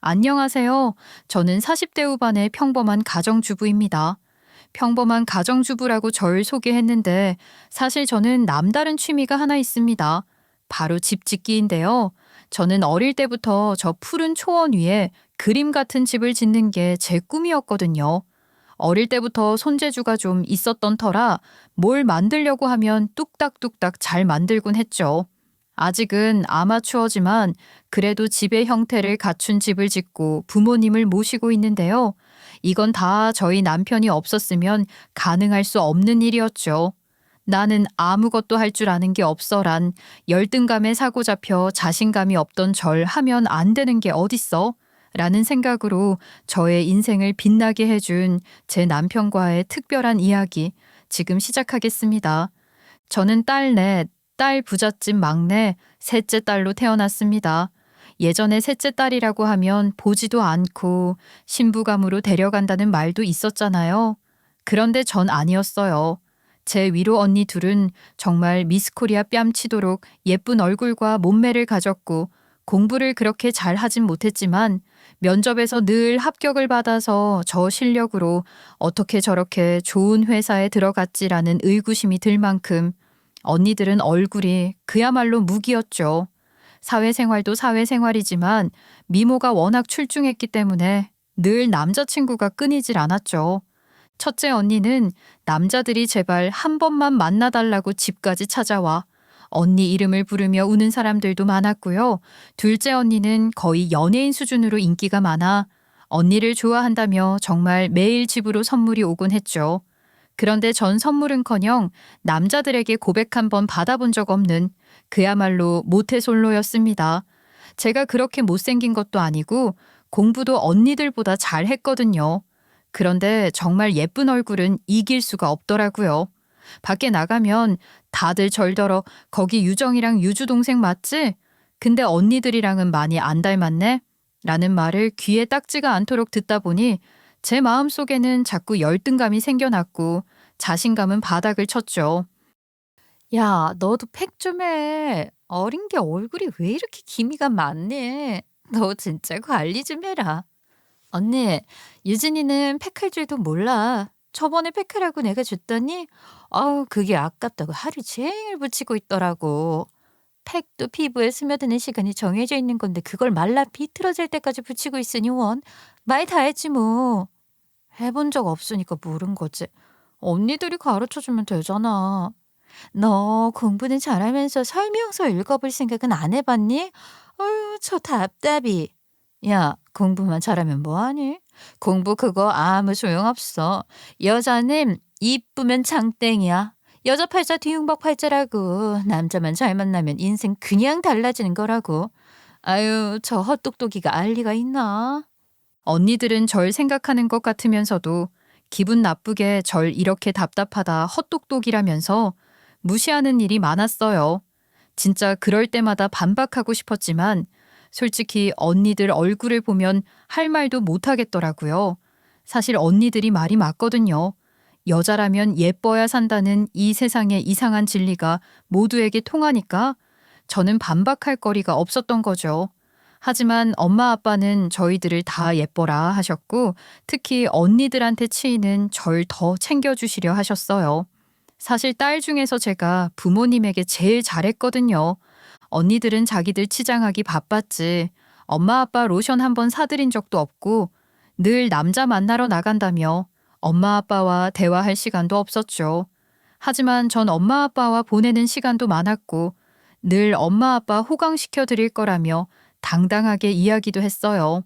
안녕하세요. 저는 40대 후반의 평범한 가정주부입니다. 평범한 가정주부라고 절 소개했는데 사실 저는 남다른 취미가 하나 있습니다. 바로 집 짓기인데요. 저는 어릴 때부터 저 푸른 초원 위에 그림 같은 집을 짓는 게 제 꿈이었거든요. 어릴 때부터 손재주가 좀 있었던 터라 뭘 만들려고 하면 뚝딱뚝딱 잘 만들곤 했죠. 아직은 아마추어지만 그래도 집의 형태를 갖춘 집을 짓고 부모님을 모시고 있는데요. 이건 다 저희 남편이 없었으면 가능할 수 없는 일이었죠. 나는 아무것도 할 줄 아는 게 없어란 열등감에 사로잡혀 자신감이 없던 절 하면 안 되는 게 어딨어? 라는 생각으로 저의 인생을 빛나게 해준 제 남편과의 특별한 이야기 지금 시작하겠습니다. 저는 딸 넷, 딸 부잣집 막내, 셋째 딸로 태어났습니다. 예전에 셋째 딸이라고 하면 보지도 않고 신부감으로 데려간다는 말도 있었잖아요. 그런데 전 아니었어요. 제 위로 언니 둘은 정말 미스코리아 뺨치도록 예쁜 얼굴과 몸매를 가졌고 공부를 그렇게 잘 하진 못했지만 면접에서 늘 합격을 받아서 저 실력으로 어떻게 저렇게 좋은 회사에 들어갔지라는 의구심이 들 만큼 언니들은 얼굴이 그야말로 무기였죠. 사회생활도 사회생활이지만 미모가 워낙 출중했기 때문에 늘 남자친구가 끊이질 않았죠. 첫째 언니는 남자들이 제발 한 번만 만나달라고 집까지 찾아와 언니 이름을 부르며 우는 사람들도 많았고요. 둘째 언니는 거의 연예인 수준으로 인기가 많아 언니를 좋아한다며 정말 매일 집으로 선물이 오곤 했죠. 그런데 전 선물은커녕 남자들에게 고백 한 번 받아본 적 없는 그야말로 모태솔로였습니다. 제가 그렇게 못생긴 것도 아니고 공부도 언니들보다 잘했거든요. 그런데 정말 예쁜 얼굴은 이길 수가 없더라고요. 밖에 나가면 다들 절더러 거기 유정이랑 유주 동생 맞지? 근데 언니들이랑은 많이 안 닮았네? 라는 말을 귀에 딱지가 않도록 듣다 보니 제 마음속에는 자꾸 열등감이 생겨났고 자신감은 바닥을 쳤죠. 야, 너도 팩 좀 해. 어린 게 얼굴이 왜 이렇게 기미가 많니? 너 진짜 관리 좀 해라. 언니, 유진이는 팩할 줄도 몰라. 저번에 팩하라고 내가 줬더니, 아우, 그게 아깝다고 하루 종일 붙이고 있더라고. 팩도 피부에 스며드는 시간이 정해져 있는 건데, 그걸 말라 비틀어질 때까지 붙이고 있으니 원. 말 다 했지 뭐. 해본 적 없으니까 모른 거지. 언니들이 가르쳐 주면 되잖아. 너 공부는 잘하면서 설명서 읽어볼 생각은 안 해봤니? 어휴, 저 답답이. 야, 공부만 잘하면 뭐하니? 공부 그거 아무 소용없어. 여자는 이쁘면 장땡이야. 여자 팔자 뒤흉박 팔자라고. 남자만 잘 만나면 인생 그냥 달라지는 거라고. 아유, 저 헛똑똑이가 알 리가 있나? 언니들은 절 생각하는 것 같으면서도 기분 나쁘게 절 이렇게 답답하다 헛똑똑이라면서 무시하는 일이 많았어요. 진짜 그럴 때마다 반박하고 싶었지만 솔직히 언니들 얼굴을 보면 할 말도 못 하겠더라고요. 사실 언니들이 말이 맞거든요. 여자라면 예뻐야 산다는 이 세상의 이상한 진리가 모두에게 통하니까 저는 반박할 거리가 없었던 거죠. 하지만 엄마 아빠는 저희들을 다 예뻐라 하셨고 특히 언니들한테 치이는 절 더 챙겨주시려 하셨어요. 사실 딸 중에서 제가 부모님에게 제일 잘했거든요. 언니들은 자기들 치장하기 바빴지. 엄마 아빠 로션 한 번 사드린 적도 없고 늘 남자 만나러 나간다며 엄마 아빠와 대화할 시간도 없었죠. 하지만 전 엄마 아빠와 보내는 시간도 많았고 늘 엄마 아빠 호강시켜 드릴 거라며 당당하게 이야기도 했어요.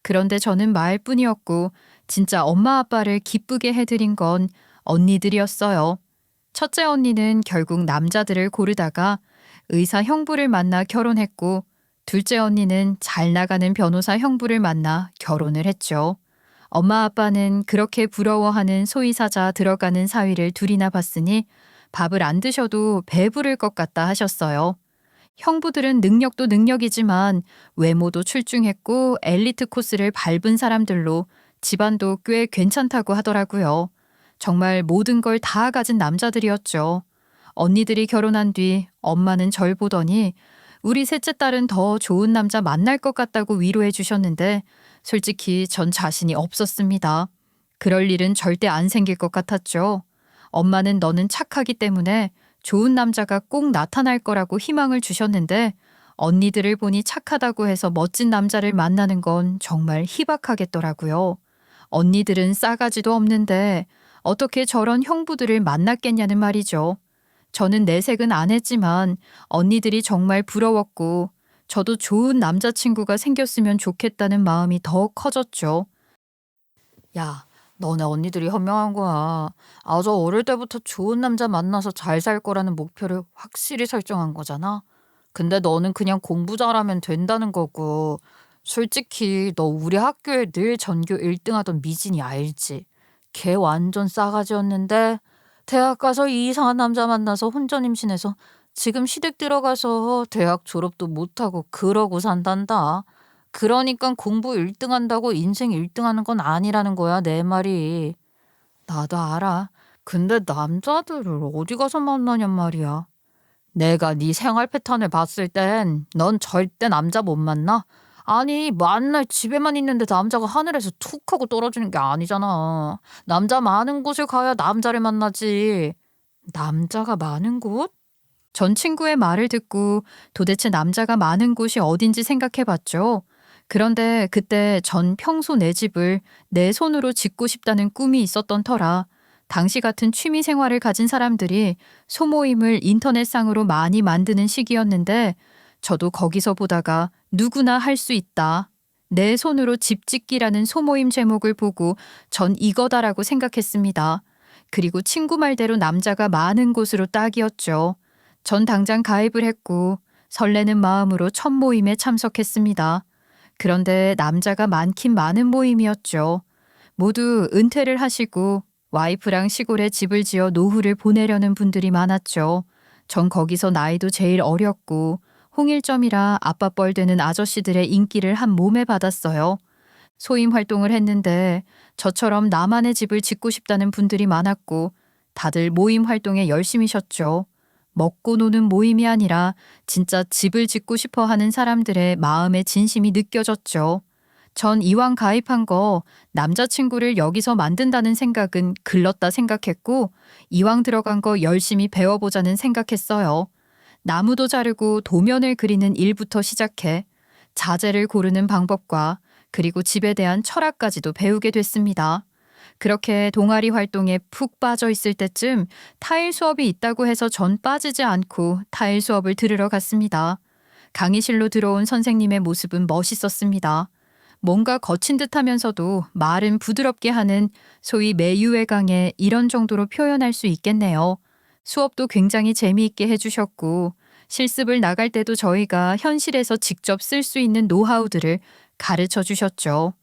그런데 저는 말뿐이었고 진짜 엄마 아빠를 기쁘게 해드린 건 언니들이었어요. 첫째 언니는 결국 남자들을 고르다가 의사 형부를 만나 결혼했고 둘째 언니는 잘 나가는 변호사 형부를 만나 결혼을 했죠. 엄마 아빠는 그렇게 부러워하는 소이사자 들어가는 사위를 둘이나 봤으니 밥을 안 드셔도 배부를 것 같다 하셨어요. 형부들은 능력도 능력이지만 외모도 출중했고 엘리트 코스를 밟은 사람들로 집안도 꽤 괜찮다고 하더라고요. 정말 모든 걸 다 가진 남자들이었죠. 언니들이 결혼한 뒤 엄마는 절 보더니 우리 셋째 딸은 더 좋은 남자 만날 것 같다고 위로해 주셨는데 솔직히 전 자신이 없었습니다. 그럴 일은 절대 안 생길 것 같았죠. 엄마는 너는 착하기 때문에 좋은 남자가 꼭 나타날 거라고 희망을 주셨는데 언니들을 보니 착하다고 해서 멋진 남자를 만나는 건 정말 희박하겠더라고요. 언니들은 싸가지도 없는데 어떻게 저런 형부들을 만났겠냐는 말이죠. 저는 내색은 안 했지만 언니들이 정말 부러웠고 저도 좋은 남자친구가 생겼으면 좋겠다는 마음이 더 커졌죠. 야, 너네 언니들이 현명한 거야. 아주 어릴 때부터 좋은 남자 만나서 잘 살 거라는 목표를 확실히 설정한 거잖아. 근데 너는 그냥 공부 잘하면 된다는 거고. 솔직히 너 우리 학교에 늘 전교 1등 하던 미진이 알지? 걔 완전 싸가지였는데 대학 가서 이 이상한 남자 만나서 혼전 임신해서 지금 시댁 들어가서 대학 졸업도 못하고 그러고 산단다. 그러니까 공부 1등 한다고 인생 1등 하는 건 아니라는 거야, 내 말이. 나도 알아. 근데 남자들을 어디 가서 만나냔 말이야. 내가 네 생활 패턴을 봤을 땐 넌 절대 남자 못 만나. 아니, 만날 집에만 있는데 남자가 하늘에서 툭 하고 떨어지는 게 아니잖아. 남자 많은 곳을 가야 남자를 만나지. 남자가 많은 곳? 전 친구의 말을 듣고 도대체 남자가 많은 곳이 어딘지 생각해 봤죠. 그런데 그때 전 평소 내 집을 내 손으로 짓고 싶다는 꿈이 있었던 터라 당시 같은 취미 생활을 가진 사람들이 소모임을 인터넷상으로 많이 만드는 시기였는데 저도 거기서 보다가 누구나 할 수 있다. 내 손으로 집 짓기라는 소모임 제목을 보고 전 이거다라고 생각했습니다. 그리고 친구 말대로 남자가 많은 곳으로 딱이었죠. 전 당장 가입을 했고 설레는 마음으로 첫 모임에 참석했습니다. 그런데 남자가 많긴 많은 모임이었죠. 모두 은퇴를 하시고 와이프랑 시골에 집을 지어 노후를 보내려는 분들이 많았죠. 전 거기서 나이도 제일 어렸고 홍일점이라 아빠뻘 되는 아저씨들의 인기를 한 몸에 받았어요. 소임 활동을 했는데 저처럼 나만의 집을 짓고 싶다는 분들이 많았고 다들 모임 활동에 열심히셨죠. 먹고 노는 모임이 아니라 진짜 집을 짓고 싶어 하는 사람들의 마음의 진심이 느껴졌죠. 전 이왕 가입한 거 남자친구를 여기서 만든다는 생각은 글렀다 생각했고 이왕 들어간 거 열심히 배워보자는 생각했어요. 나무도 자르고 도면을 그리는 일부터 시작해 자재를 고르는 방법과 그리고 집에 대한 철학까지도 배우게 됐습니다. 그렇게 동아리 활동에 푹 빠져 있을 때쯤 타일 수업이 있다고 해서 전 빠지지 않고 타일 수업을 들으러 갔습니다. 강의실로 들어온 선생님의 모습은 멋있었습니다. 뭔가 거친 듯하면서도 말은 부드럽게 하는 소위 매유의 강에 이런 정도로 표현할 수 있겠네요. 수업도 굉장히 재미있게 해주셨고 실습을 나갈 때도 저희가 현실에서 직접 쓸 수 있는 노하우들을 가르쳐 주셨죠.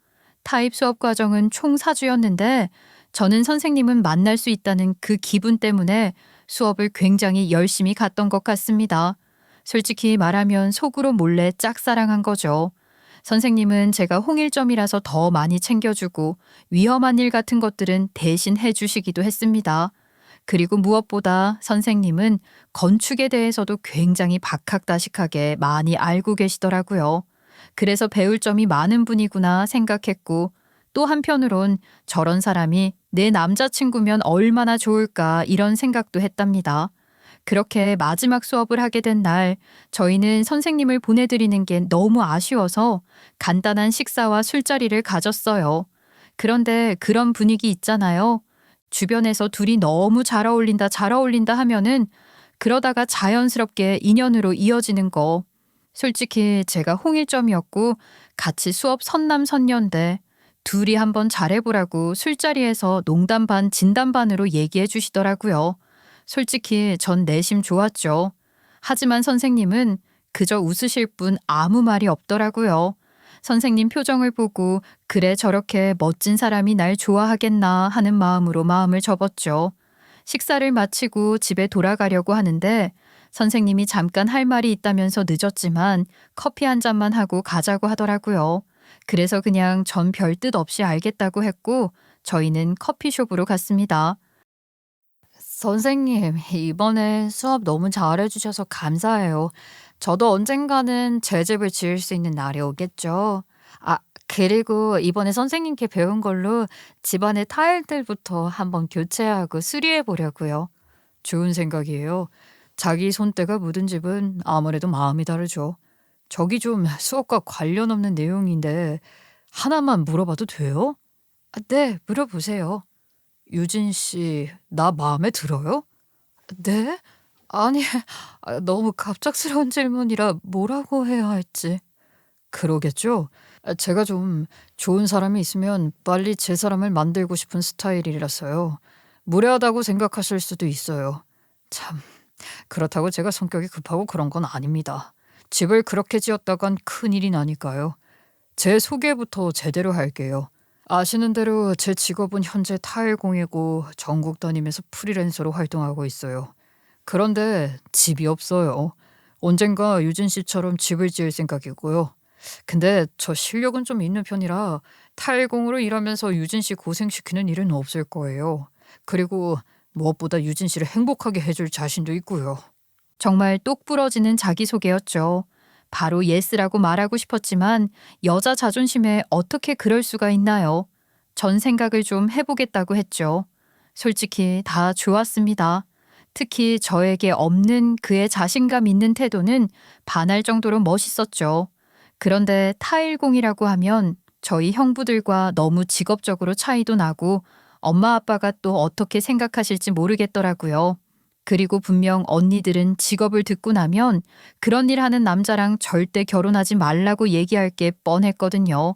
타입 수업 과정은 총 4주였는데 저는 선생님은 만날 수 있다는 그 기분 때문에 수업을 굉장히 열심히 갔던 것 같습니다. 솔직히 말하면 속으로 몰래 짝사랑한 거죠. 선생님은 제가 홍일점이라서 더 많이 챙겨주고 위험한 일 같은 것들은 대신 해주시기도 했습니다. 그리고 무엇보다 선생님은 건축에 대해서도 굉장히 박학다식하게 많이 알고 계시더라고요. 그래서 배울 점이 많은 분이구나 생각했고 또 한편으론 저런 사람이 내 남자친구면 얼마나 좋을까 이런 생각도 했답니다. 그렇게 마지막 수업을 하게 된 날 저희는 선생님을 보내드리는 게 너무 아쉬워서 간단한 식사와 술자리를 가졌어요. 그런데 그런 분위기 있잖아요. 주변에서 둘이 너무 잘 어울린다 하면은 그러다가 자연스럽게 인연으로 이어지는 거. 솔직히 제가 홍일점이었고 같이 수업 선남선녀인데 둘이 한번 잘해보라고 술자리에서 농담 반 진담 반으로 얘기해 주시더라고요. 솔직히 전 내심 좋았죠. 하지만 선생님은 그저 웃으실 뿐 아무 말이 없더라고요. 선생님 표정을 보고 그래 저렇게 멋진 사람이 날 좋아하겠나 하는 마음으로 마음을 접었죠. 식사를 마치고 집에 돌아가려고 하는데 선생님이 잠깐 할 말이 있다면서 늦었지만 커피 한 잔만 하고 가자고 하더라고요. 그래서 그냥 전 별 뜻 없이 알겠다고 했고 저희는 커피숍으로 갔습니다. 선생님, 이번에 수업 너무 잘해주셔서 감사해요. 저도 언젠가는 제 집을 지을 수 있는 날이 오겠죠. 아, 그리고 이번에 선생님께 배운 걸로 집안의 타일들부터 한번 교체하고 수리해 보려고요. 좋은 생각이에요. 자기 손때가 묻은 집은 아무래도 마음이 다르죠. 저기 좀 수업과 관련 없는 내용인데 하나만 물어봐도 돼요? 네, 물어보세요. 유진 씨, 나 마음에 들어요? 네? 아니, 너무 갑작스러운 질문이라 뭐라고 해야 할지. 그러겠죠? 제가 좀 좋은 사람이 있으면 빨리 제 사람을 만들고 싶은 스타일이라서요. 무례하다고 생각하실 수도 있어요. 참, 그렇다고 제가 성격이 급하고 그런 건 아닙니다. 집을 그렇게 지었다간 큰일이 나니까요. 제 소개부터 제대로 할게요. 아시는 대로 제 직업은 현재 타일공이고 전국 다니면서 프리랜서로 활동하고 있어요. 그런데 집이 없어요. 언젠가 유진 씨처럼 집을 지을 생각이고요. 근데 저 실력은 좀 있는 편이라 타일공으로 일하면서 유진 씨 고생시키는 일은 없을 거예요. 그리고 무엇보다 유진 씨를 행복하게 해줄 자신도 있고요. 정말 똑 부러지는 자기소개였죠. 바로 예스라고 말하고 싶었지만 여자 자존심에 어떻게 그럴 수가 있나요? 전 생각을 좀 해보겠다고 했죠. 솔직히 다 좋았습니다. 특히 저에게 없는 그의 자신감 있는 태도는 반할 정도로 멋있었죠. 그런데 타일공이라고 하면 저희 형부들과 너무 직업적으로 차이도 나고 엄마 아빠가 또 어떻게 생각하실지 모르겠더라고요. 그리고 분명 언니들은 직업을 듣고 나면 그런 일 하는 남자랑 절대 결혼하지 말라고 얘기할 게 뻔했거든요.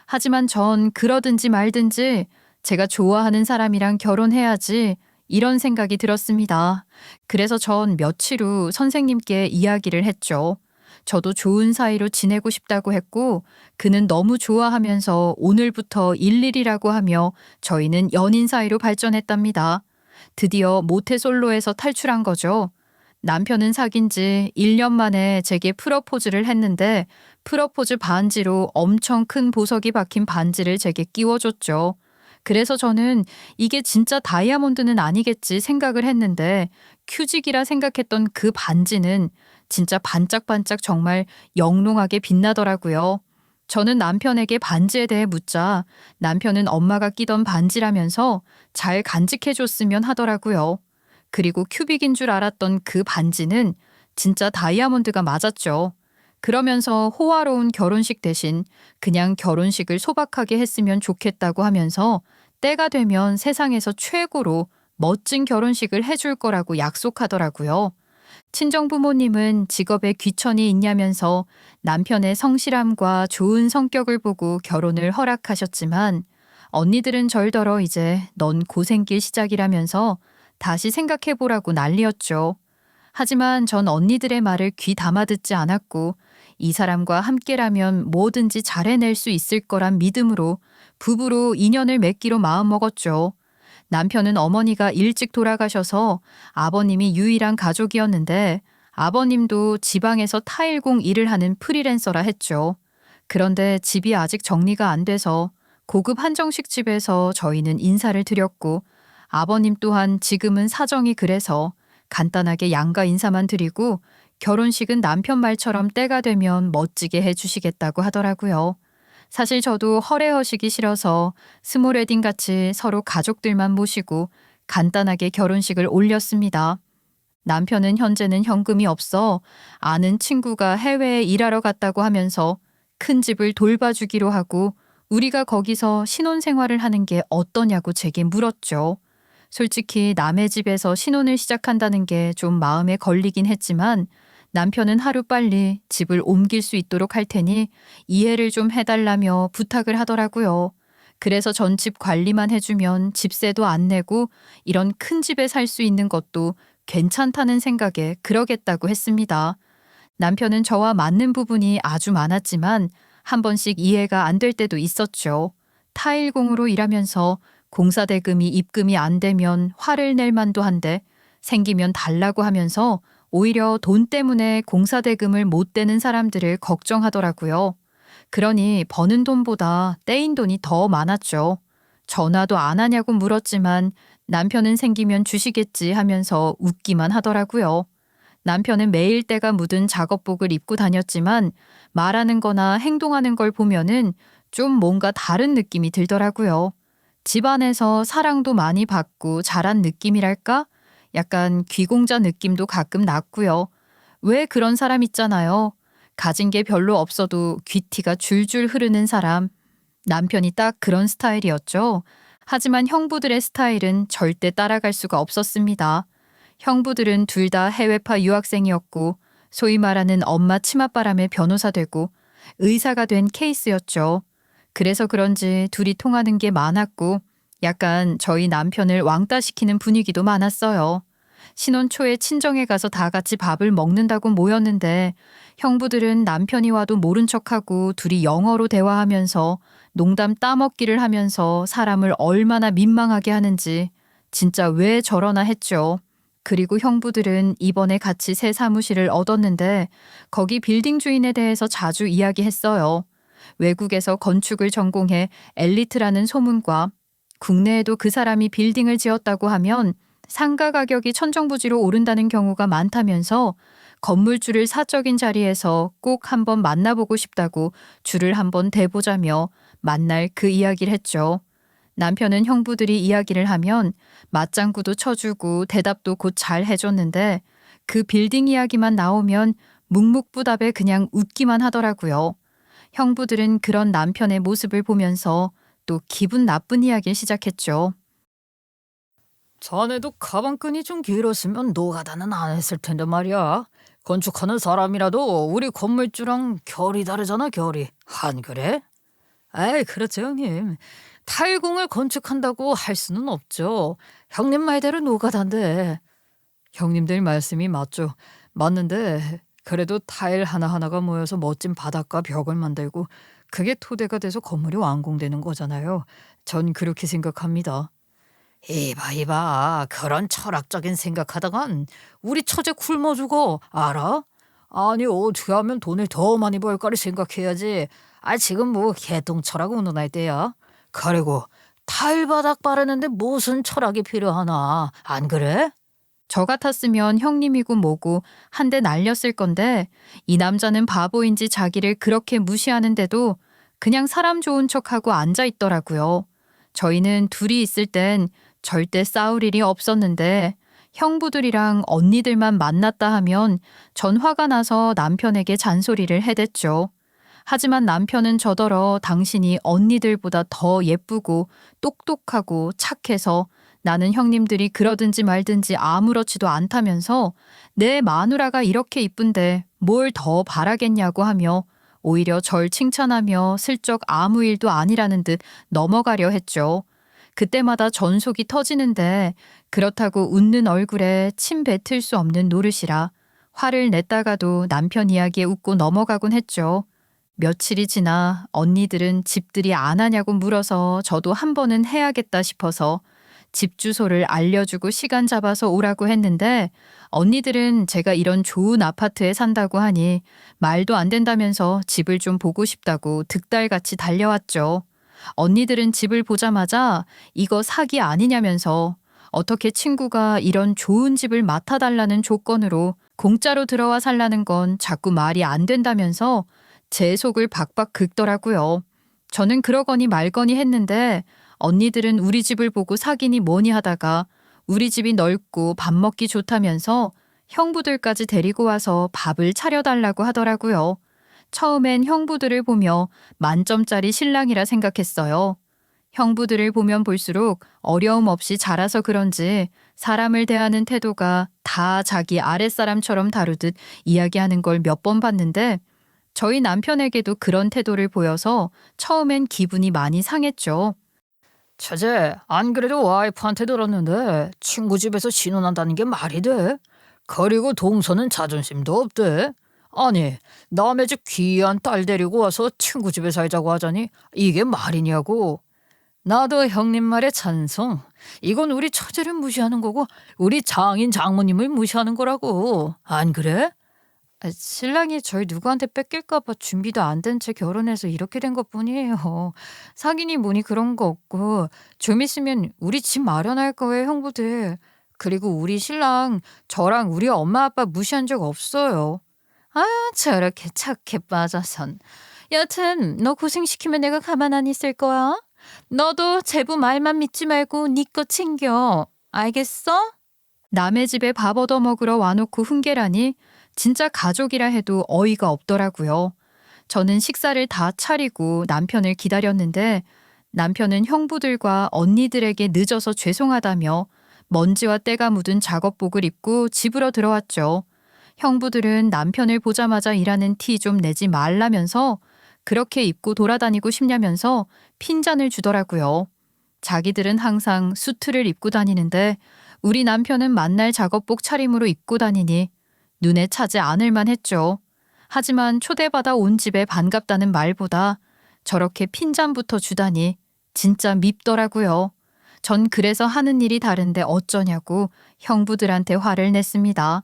하지만 전 그러든지 말든지 제가 좋아하는 사람이랑 결혼해야지 이런 생각이 들었습니다. 그래서 전 며칠 후 선생님께 이야기를 했죠. 저도 좋은 사이로 지내고 싶다고 했고 그는 너무 좋아하면서 오늘부터 일일이라고 하며 저희는 연인 사이로 발전했답니다. 드디어 모태솔로에서 탈출한 거죠. 남편은 사귄 지 1년 만에 제게 프러포즈를 했는데 프러포즈 반지로 엄청 큰 보석이 박힌 반지를 제게 끼워줬죠. 그래서 저는 이게 진짜 다이아몬드는 아니겠지 생각을 했는데 큐직이라 생각했던 그 반지는 진짜 반짝반짝 정말 영롱하게 빛나더라고요. 저는 남편에게 반지에 대해 묻자 남편은 엄마가 끼던 반지라면서 잘 간직해줬으면 하더라고요. 그리고 큐빅인 줄 알았던 그 반지는 진짜 다이아몬드가 맞았죠. 그러면서 호화로운 결혼식 대신 그냥 결혼식을 소박하게 했으면 좋겠다고 하면서 때가 되면 세상에서 최고로 멋진 결혼식을 해줄 거라고 약속하더라고요. 친정부모님은 직업에 귀천이 있냐면서 남편의 성실함과 좋은 성격을 보고 결혼을 허락하셨지만 언니들은 절더러 이제 넌 고생길 시작이라면서 다시 생각해보라고 난리였죠. 하지만 전 언니들의 말을 귀 담아 듣지 않았고 이 사람과 함께라면 뭐든지 잘 해낼 수 있을 거란 믿음으로 부부로 인연을 맺기로 마음먹었죠. 남편은 어머니가 일찍 돌아가셔서 아버님이 유일한 가족이었는데 아버님도 지방에서 타일공 일을 하는 프리랜서라 했죠. 그런데 집이 아직 정리가 안 돼서 고급 한정식 집에서 저희는 인사를 드렸고 아버님 또한 지금은 사정이 그래서 간단하게 양가 인사만 드리고 결혼식은 남편 말처럼 때가 되면 멋지게 해주시겠다고 하더라고요. 사실 저도 허례허식이 싫어서 스몰 웨딩 같이 서로 가족들만 모시고 간단하게 결혼식을 올렸습니다. 남편은 현재는 현금이 없어 아는 친구가 해외에 일하러 갔다고 하면서 큰 집을 돌봐주기로 하고 우리가 거기서 신혼생활을 하는 게 어떠냐고 제게 물었죠. 솔직히 남의 집에서 신혼을 시작한다는 게 좀 마음에 걸리긴 했지만 남편은 하루빨리 집을 옮길 수 있도록 할 테니 이해를 좀 해달라며 부탁을 하더라고요. 그래서 전 집 관리만 해주면 집세도 안 내고 이런 큰 집에 살 수 있는 것도 괜찮다는 생각에 그러겠다고 했습니다. 남편은 저와 맞는 부분이 아주 많았지만 한 번씩 이해가 안 될 때도 있었죠. 타일공으로 일하면서 공사대금이 입금이 안 되면 화를 낼 만도 한데 생기면 달라고 하면서 오히려 돈 때문에 공사대금을 못 대는 사람들을 걱정하더라고요. 그러니 버는 돈보다 떼인 돈이 더 많았죠. 전화도 안 하냐고 물었지만 남편은 생기면 주시겠지 하면서 웃기만 하더라고요. 남편은 매일 때가 묻은 작업복을 입고 다녔지만 말하는 거나 행동하는 걸 보면은 좀 뭔가 다른 느낌이 들더라고요. 집안에서 사랑도 많이 받고 자란 느낌이랄까? 약간 귀공자 느낌도 가끔 났고요. 왜 그런 사람 있잖아요. 가진 게 별로 없어도 귀티가 줄줄 흐르는 사람. 남편이 딱 그런 스타일이었죠. 하지만 형부들의 스타일은 절대 따라갈 수가 없었습니다. 형부들은 둘 다 해외파 유학생이었고 소위 말하는 엄마 치맛바람의 변호사 되고 의사가 된 케이스였죠. 그래서 그런지 둘이 통하는 게 많았고 약간 저희 남편을 왕따시키는 분위기도 많았어요. 신혼 초에 친정에 가서 다 같이 밥을 먹는다고 모였는데 형부들은 남편이 와도 모른 척하고 둘이 영어로 대화하면서 농담 따먹기를 하면서 사람을 얼마나 민망하게 하는지 진짜 왜 저러나 했죠. 그리고 형부들은 이번에 같이 새 사무실을 얻었는데 거기 빌딩 주인에 대해서 자주 이야기했어요. 외국에서 건축을 전공해 엘리트라는 소문과 국내에도 그 사람이 빌딩을 지었다고 하면 상가 가격이 천정부지로 오른다는 경우가 많다면서 건물주를 사적인 자리에서 꼭 한번 만나보고 싶다고 줄을 한번 대보자며 만날 그 이야기를 했죠. 남편은 형부들이 이야기를 하면 맞장구도 쳐주고 대답도 곧 잘 해줬는데 그 빌딩 이야기만 나오면 묵묵부답에 그냥 웃기만 하더라고요. 형부들은 그런 남편의 모습을 보면서 또 기분 나쁜 이야기를 시작했죠. 자네도 가방끈이 좀 길었으면 노가다는 안 했을 텐데 말이야. 건축하는 사람이라도 우리 건물주랑 결이 다르잖아, 결이. 안 그래? 아이, 그렇죠, 형님. 타일공을 건축한다고 할 수는 없죠. 형님 말대로 노가다인데. 형님들 말씀이 맞죠. 맞는데 그래도 타일 하나하나가 모여서 멋진 바닥과 벽을 만들고 그게 토대가 돼서 건물이 완공되는 거잖아요. 전 그렇게 생각합니다. 이봐, 그런 철학적인 생각하다간 우리 처제 굶어 죽어, 알아? 아니, 어떻게 하면 돈을 더 많이 벌까를 생각해야지. 지금 뭐 개똥철하고 논할 때야. 그리고 타일바닥 바르는데 무슨 철학이 필요하나, 안 그래? 저 같았으면 형님이고 뭐고 한 대 날렸을 건데 이 남자는 바보인지 자기를 그렇게 무시하는데도 그냥 사람 좋은 척하고 앉아 있더라고요. 저희는 둘이 있을 땐 절대 싸울 일이 없었는데 형부들이랑 언니들만 만났다 하면 전 화가 나서 남편에게 잔소리를 해댔죠. 하지만 남편은 저더러 당신이 언니들보다 더 예쁘고 똑똑하고 착해서 나는 형님들이 그러든지 말든지 아무렇지도 않다면서 내 마누라가 이렇게 이쁜데 뭘 더 바라겠냐고 하며 오히려 절 칭찬하며 슬쩍 아무 일도 아니라는 듯 넘어가려 했죠. 그때마다 전속이 터지는데 그렇다고 웃는 얼굴에 침 뱉을 수 없는 노릇이라 화를 냈다가도 남편 이야기에 웃고 넘어가곤 했죠. 며칠이 지나 언니들은 집들이 안 하냐고 물어서 저도 한 번은 해야겠다 싶어서 집 주소를 알려주고 시간 잡아서 오라고 했는데 언니들은 제가 이런 좋은 아파트에 산다고 하니 말도 안 된다면서 집을 좀 보고 싶다고 득달같이 달려왔죠. 언니들은 집을 보자마자 이거 사기 아니냐면서 어떻게 친구가 이런 좋은 집을 맡아달라는 조건으로 공짜로 들어와 살라는 건 자꾸 말이 안 된다면서 제 속을 박박 긁더라고요. 저는 그러거니 말거니 했는데 언니들은 우리 집을 보고 사기니 뭐니 하다가 우리 집이 넓고 밥 먹기 좋다면서 형부들까지 데리고 와서 밥을 차려달라고 하더라고요. 처음엔 형부들을 보며 만점짜리 신랑이라 생각했어요. 형부들을 보면 볼수록 어려움 없이 자라서 그런지 사람을 대하는 태도가 다 자기 아랫사람처럼 다루듯 이야기하는 걸 몇 번 봤는데 저희 남편에게도 그런 태도를 보여서 처음엔 기분이 많이 상했죠. 처제, 안 그래도 와이프한테 들었는데 친구 집에서 신혼한다는 게 말이 돼? 그리고 동서는 자존심도 없대. 아니, 남의 집 귀한 딸 데리고 와서 친구 집에 살자고 하자니 이게 말이냐고. 나도 형님 말에 찬성. 이건 우리 처제를 무시하는 거고 우리 장인 장모님을 무시하는 거라고. 안 그래? 신랑이 저희 누구한테 뺏길까 봐 준비도 안 된 채 결혼해서 이렇게 된 것뿐이에요. 사귀니 뭐니 그런 거 없고 좀 있으면 우리 집 마련할 거예요, 형부들. 그리고 우리 신랑 저랑 우리 엄마 아빠 무시한 적 없어요. 아, 저렇게 착해 빠져선. 여튼 너 고생시키면 내가 가만 안 있을 거야. 너도 제부 말만 믿지 말고 네 거 챙겨. 알겠어? 남의 집에 밥 얻어 먹으러 와놓고 훈계라니 진짜 가족이라 해도 어이가 없더라고요. 저는 식사를 다 차리고 남편을 기다렸는데 남편은 형부들과 언니들에게 늦어서 죄송하다며 먼지와 때가 묻은 작업복을 입고 집으로 들어왔죠. 형부들은 남편을 보자마자 일하는 티 좀 내지 말라면서 그렇게 입고 돌아다니고 싶냐면서 핀잔을 주더라고요. 자기들은 항상 수트를 입고 다니는데 우리 남편은 만날 작업복 차림으로 입고 다니니 눈에 차지 않을만 했죠. 하지만 초대받아 온 집에 반갑다는 말보다 저렇게 핀잔부터 주다니 진짜 밉더라고요. 전 그래서 하는 일이 다른데 어쩌냐고 형부들한테 화를 냈습니다.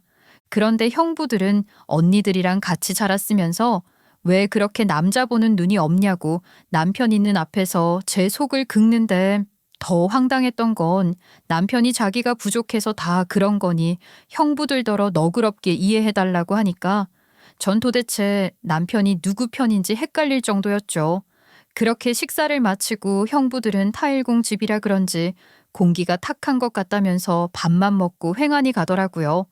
그런데 형부들은 언니들이랑 같이 자랐으면서 왜 그렇게 남자 보는 눈이 없냐고 남편 있는 앞에서 제 속을 긁는데 더 황당했던 건 남편이 자기가 부족해서 다 그런 거니 형부들더러 너그럽게 이해해달라고 하니까 전 도대체 남편이 누구 편인지 헷갈릴 정도였죠. 그렇게 식사를 마치고 형부들은 타일공 집이라 그런지 공기가 탁한 것 같다면서 밥만 먹고 횡하니 가더라고요.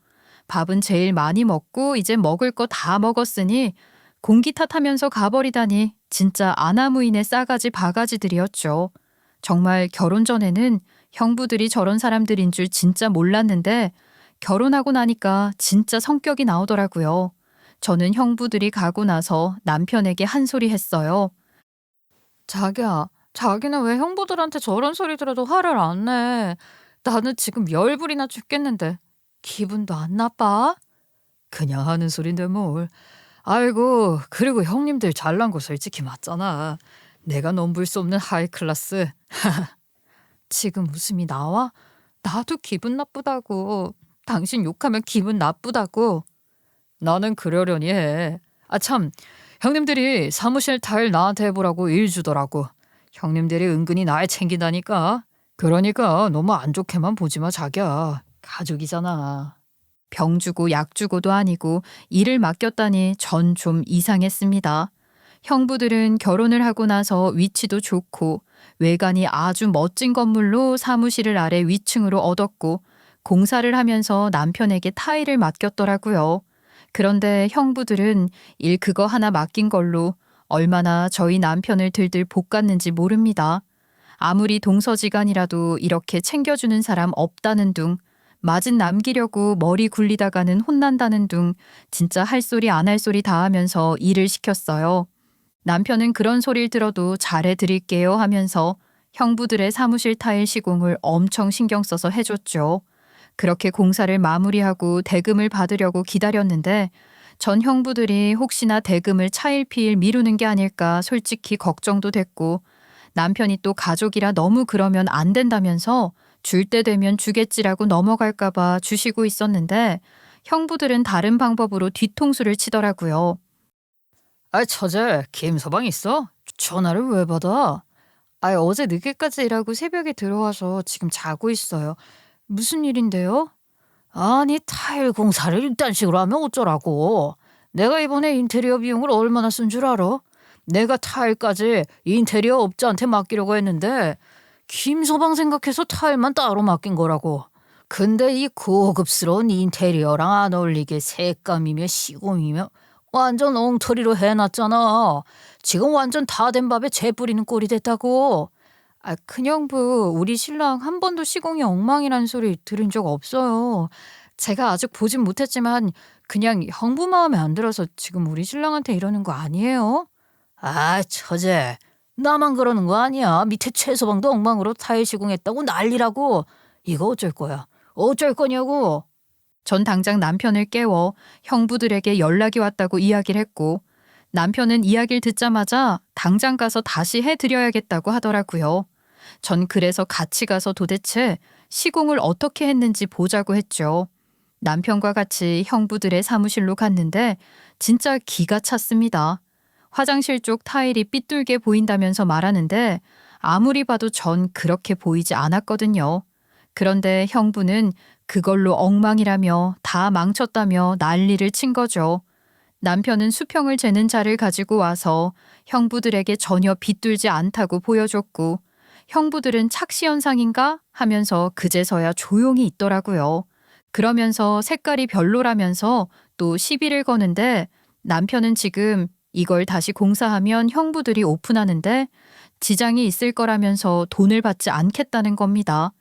밥은 제일 많이 먹고 이제 먹을 거 다 먹었으니 공기 탓하면서 가버리다니 진짜 아나무인의 싸가지 바가지들이었죠. 정말 결혼 전에는 형부들이 저런 사람들인 줄 진짜 몰랐는데 결혼하고 나니까 진짜 성격이 나오더라고요. 저는 형부들이 가고 나서 남편에게 한 소리 했어요. 자기야, 자기는 왜 형부들한테 저런 소리 들어도 화를 안 내? 나는 지금 열불이나 죽겠는데 기분도 안 나빠? 그냥 하는 소린데 뭘. 아이고, 그리고 형님들 잘난 거 솔직히 맞잖아. 내가 넘볼 수 없는 하이클래스. 지금 웃음이 나와? 나도 기분 나쁘다고. 당신 욕하면 기분 나쁘다고. 나는 그러려니 해. 아 참, 형님들이 사무실 타일 나한테 해보라고 일 주더라고. 형님들이 은근히 날 챙긴다니까. 그러니까 너무 안 좋게만 보지 마 자기야. 가족이잖아. 병 주고 약 주고도 아니고 일을 맡겼다니 전 좀 이상했습니다. 형부들은 결혼을 하고 나서 위치도 좋고 외관이 아주 멋진 건물로 사무실을 아래 위층으로 얻었고 공사를 하면서 남편에게 타일을 맡겼더라고요. 그런데 형부들은 일 그거 하나 맡긴 걸로 얼마나 저희 남편을 들들 볶았는지 모릅니다. 아무리 동서지간이라도 이렇게 챙겨주는 사람 없다는 둥, 마진 남기려고 머리 굴리다가는 혼난다는 둥, 진짜 할 소리 안 할 소리 다 하면서 일을 시켰어요. 남편은 그런 소리를 들어도 잘해드릴게요 하면서 형부들의 사무실 타일 시공을 엄청 신경 써서 해줬죠. 그렇게 공사를 마무리하고 대금을 받으려고 기다렸는데 전 형부들이 혹시나 대금을 차일피일 미루는 게 아닐까 솔직히 걱정도 됐고 남편이 또 가족이라 너무 그러면 안 된다면서 줄 때 되면 주겠지라고 넘어갈까 봐 주시고 있었는데 형부들은 다른 방법으로 뒤통수를 치더라고요. 아 처제, 김서방 있어? 전화를 왜 받아? 아 어제 늦게까지 일하고 새벽에 들어와서 지금 자고 있어요. 무슨 일인데요? 아니 타일 공사를 이딴 식으로 하면 어쩌라고. 내가 이번에 인테리어 비용을 얼마나 쓴 줄 알아? 내가 타일까지 인테리어 업자한테 맡기려고 했는데 김서방 생각해서 타일만 따로 맡긴 거라고. 근데 이 고급스러운 인테리어랑 안 어울리게 색감이며 시공이며 완전 엉터리로 해놨잖아. 지금 완전 다 된 밥에 재 뿌리는 꼴이 됐다고. 아, 큰형부, 우리 신랑 한 번도 시공이 엉망이라는 소리 들은 적 없어요. 제가 아직 보진 못했지만 그냥 형부 마음에 안 들어서 지금 우리 신랑한테 이러는 거 아니에요? 아, 처제. 나만 그러는 거 아니야. 밑에 최서방도 엉망으로 타일 시공했다고 난리라고. 이거 어쩔 거야? 어쩔 거냐고. 전 당장 남편을 깨워 형부들에게 연락이 왔다고 이야기를 했고 남편은 이야기를 듣자마자 당장 가서 다시 해드려야겠다고 하더라고요. 전 그래서 같이 가서 도대체 시공을 어떻게 했는지 보자고 했죠. 남편과 같이 형부들의 사무실로 갔는데 진짜 기가 찼습니다. 화장실 쪽 타일이 삐뚤게 보인다면서 말하는데 아무리 봐도 전 그렇게 보이지 않았거든요. 그런데 형부는 그걸로 엉망이라며 다 망쳤다며 난리를 친 거죠. 남편은 수평을 재는 자를 가지고 와서 형부들에게 전혀 비뚤지 않다고 보여줬고 형부들은 착시 현상인가 하면서 그제서야 조용히 있더라고요. 그러면서 색깔이 별로라면서 또 시비를 거는데 남편은 지금 이걸 다시 공사하면 형부들이 오픈하는데 지장이 있을 거라면서 돈을 받지 않겠다는 겁니다.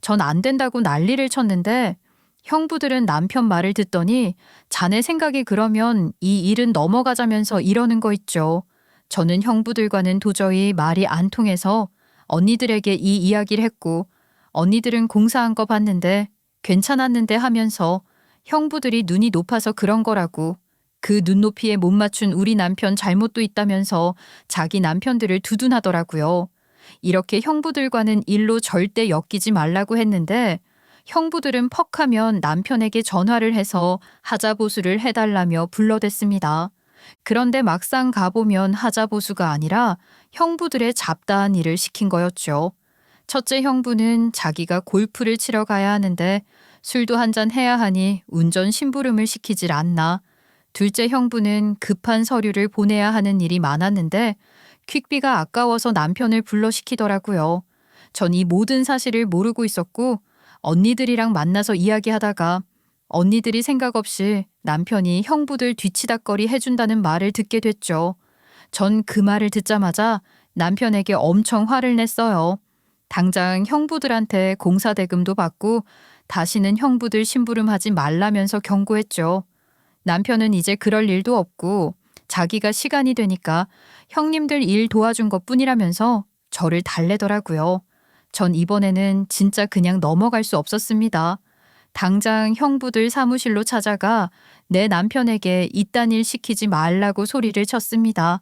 전 안 된다고 난리를 쳤는데 형부들은 남편 말을 듣더니 자네 생각이 그러면 이 일은 넘어가자면서 이러는 거 있죠. 저는 형부들과는 도저히 말이 안 통해서 언니들에게 이 이야기를 했고 언니들은 공사한 거 봤는데 괜찮았는데 하면서 형부들이 눈이 높아서 그런 거라고 그 눈높이에 못 맞춘 우리 남편 잘못도 있다면서 자기 남편들을 두둔하더라고요. 이렇게 형부들과는 일로 절대 엮이지 말라고 했는데 형부들은 퍽하면 남편에게 전화를 해서 하자보수를 해달라며 불러댔습니다. 그런데 막상 가보면 하자보수가 아니라 형부들의 잡다한 일을 시킨 거였죠. 첫째 형부는 자기가 골프를 치러 가야 하는데 술도 한잔 해야 하니 운전 심부름을 시키질 않나. 둘째 형부는 급한 서류를 보내야 하는 일이 많았는데 퀵비가 아까워서 남편을 불러시키더라고요. 전 이 모든 사실을 모르고 있었고 언니들이랑 만나서 이야기하다가 언니들이 생각 없이 남편이 형부들 뒤치다꺼리 해준다는 말을 듣게 됐죠. 전 그 말을 듣자마자 남편에게 엄청 화를 냈어요. 당장 형부들한테 공사대금도 받고 다시는 형부들 심부름하지 말라면서 경고했죠. 남편은 이제 그럴 일도 없고 자기가 시간이 되니까 형님들 일 도와준 것뿐이라면서 저를 달래더라고요. 전 이번에는 진짜 그냥 넘어갈 수 없었습니다. 당장 형부들 사무실로 찾아가 내 남편에게 이딴 일 시키지 말라고 소리를 쳤습니다.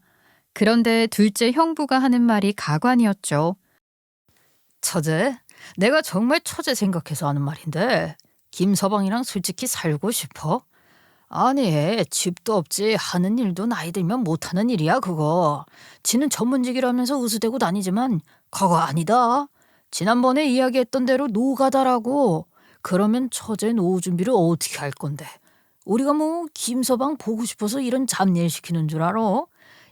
그런데 둘째 형부가 하는 말이 가관이었죠. 처제, 내가 정말 처제 생각해서 하는 말인데 김서방이랑 솔직히 살고 싶어? 아니, 집도 없지 하는 일도 나이 들면 못하는 일이야 그거. 지는 전문직이라면서 우수대고 다니지만 그거 아니다. 지난번에 이야기했던 대로 노가다라고. 그러면 처제 노후 준비를 어떻게 할 건데? 우리가 뭐 김서방 보고 싶어서 이런 잡일 시키는 줄 알아?